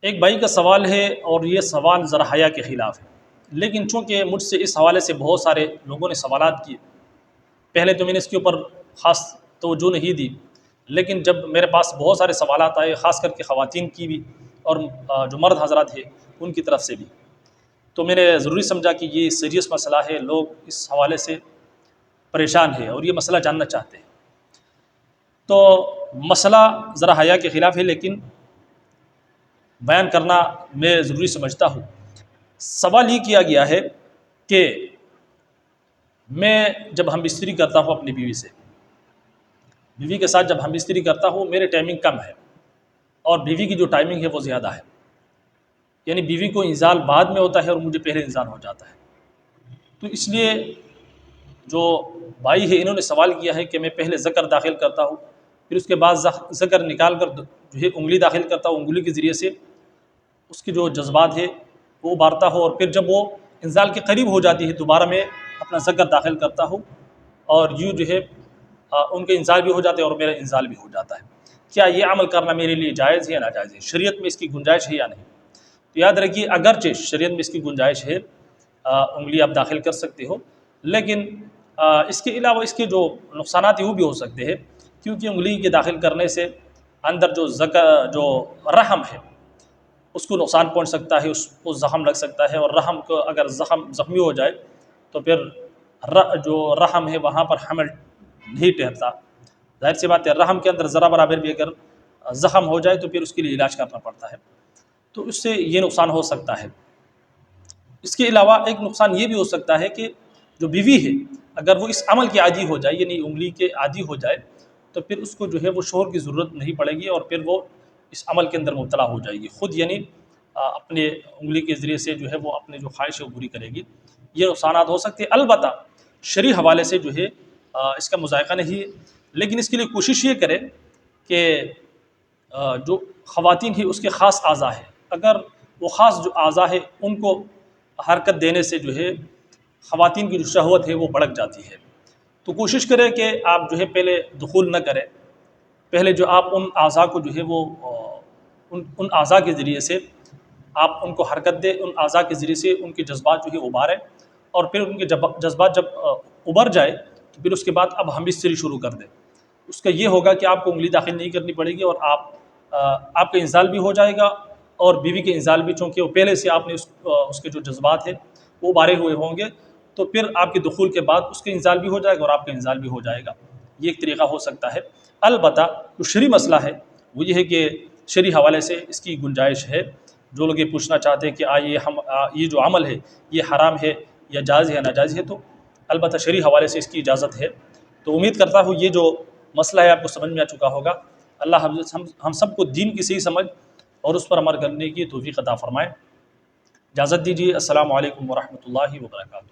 ایک بھائی کا سوال ہے اور یہ سوال ذرا حیا کے خلاف ہے، لیکن چونکہ مجھ سے اس حوالے سے بہت سارے لوگوں نے سوالات کیے، پہلے تو میں نے اس کے اوپر خاص توجہ نہیں دی، لیکن جب میرے پاس بہت سارے سوالات آئے، خاص کر کے خواتین کی بھی اور جو مرد حضرات ہیں ان کی طرف سے بھی، تو میں نے ضروری سمجھا کہ یہ سیریس مسئلہ ہے، لوگ اس حوالے سے پریشان ہیں اور یہ مسئلہ جاننا چاہتے ہیں۔ تو مسئلہ ذرا حیا کے خلاف ہے، لیکن بیان کرنا میں ضروری سمجھتا ہوں۔ سوال یہ کیا گیا ہے کہ میں جب ہم بستری کرتا ہوں اپنی بیوی کے ساتھ جب ہم بستری کرتا ہوں، میرے ٹائمنگ کم ہے اور بیوی کی جو ٹائمنگ ہے وہ زیادہ ہے، یعنی بیوی کو انزال بعد میں ہوتا ہے اور مجھے پہلے انزال ہو جاتا ہے۔ تو اس لیے جو بھائی ہے انہوں نے سوال کیا ہے کہ میں پہلے ذکر داخل کرتا ہوں، پھر اس کے بعد ذکر نکال کر جو ہے انگلی داخل کرتا ہوں، انگلی کے ذریعے سے اس کے جو جذبات ہے وہ ابارتا ہوں، اور پھر جب وہ انزال کے قریب ہو جاتی ہے دوبارہ میں اپنا ذکر داخل کرتا ہوں، اور یوں جو ہے ان کے انزال بھی ہو جاتے ہیں اور میرا انزال بھی ہو جاتا ہے۔ کیا یہ عمل کرنا میرے لیے جائز ہے یا ناجائز ہے؟ شریعت میں اس کی گنجائش ہے یا نہیں؟ تو یاد رکھیے، اگرچہ شریعت میں اس کی گنجائش ہے، انگلی آپ داخل کر سکتے ہو، لیکن اس کے علاوہ اس کے جو نقصانات ہیں وہ بھی ہو سکتے ہیں، کیونکہ انگلی کے داخل کرنے سے اندر جو رحم ہے اس کو نقصان پہنچ سکتا ہے، اس کو زخم لگ سکتا ہے، اور رحم کو اگر زخمی ہو جائے تو پھر جو رحم ہے وہاں پر حمل نہیں ٹھہرتا۔ ظاہر سی بات ہے، رحم کے اندر ذرا برابر بھی اگر زخم ہو جائے تو پھر اس کے لیے علاج کرنا پڑتا ہے، تو اس سے یہ نقصان ہو سکتا ہے۔ اس کے علاوہ ایک نقصان یہ بھی ہو سکتا ہے کہ جو بیوی ہے اگر وہ اس عمل کے عادی ہو جائے، یعنی انگلی کے عادی ہو جائے، تو پھر اس کو جو ہے وہ شوہر کی ضرورت نہیں پڑے گی اور پھر وہ اس عمل کے اندر مبتلا ہو جائے گی، خود یعنی اپنے انگلی کے ذریعے سے جو ہے وہ اپنے جو خواہش ہے وہ پوری کرے گی۔ یہ نقصانات ہو سکتے ہیں، البتہ شرعی حوالے سے جو ہے اس کا مذائقہ نہیں ہے، لیکن اس کے لیے کوشش یہ کرے کہ جو خواتین ہیں اس کے خاص اعضاء ہے، اگر وہ خاص جو اعضاء ہے ان کو حرکت دینے سے جو ہے خواتین کی جو شہوت ہے وہ بڑک جاتی ہے، تو کوشش کرے کہ آپ جو ہے پہلے دخول نہ کریں، پہلے جو آپ ان اعضاء کو جو ہے وہ ان اعضاء کے ذریعے سے آپ ان کو حرکت دیں، ان اعضاء کے ذریعے سے ان کے جذبات جو ہے اباریں، اور پھر ان کے جذبات جب ابھر جائے تو پھر اس کے بعد اب ہم بستری شروع کر دیں۔ اس کا یہ ہوگا کہ آپ کو انگلی داخل نہیں کرنی پڑے گی، اور آپ کا انزال بھی ہو جائے گا، اور بیوی کے انزال بھی، چونکہ وہ پہلے سے آپ نے اس کے جو جذبات ہیں وہ ابارے ہوئے ہوں گے، تو پھر آپ کے دخول کے بعد اس کا انزال بھی ہو جائے گا اور آپ کا انزال بھی ہو جائے گا۔ یہ ایک طریقہ ہو سکتا ہے۔ البتہ جو شرعی مسئلہ ہے وہ یہ ہے کہ شرعی حوالے سے اس کی گنجائش ہے۔ جو لوگ یہ پوچھنا چاہتے ہیں کہ یہ جو عمل ہے یہ حرام ہے یا جائز ہے یا ناجائز ہے، تو البتہ شرعی حوالے سے اس کی اجازت ہے۔ تو امید کرتا ہوں یہ جو مسئلہ ہے آپ کو سمجھ میں آ چکا ہوگا۔ اللہ ہم سب کو دین کی صحیح سمجھ اور اس پر عمل کرنے کی توفیق عطا فرمائے۔ اجازت دیجیے، السلام علیکم ورحمۃ اللہ وبرکاتہ۔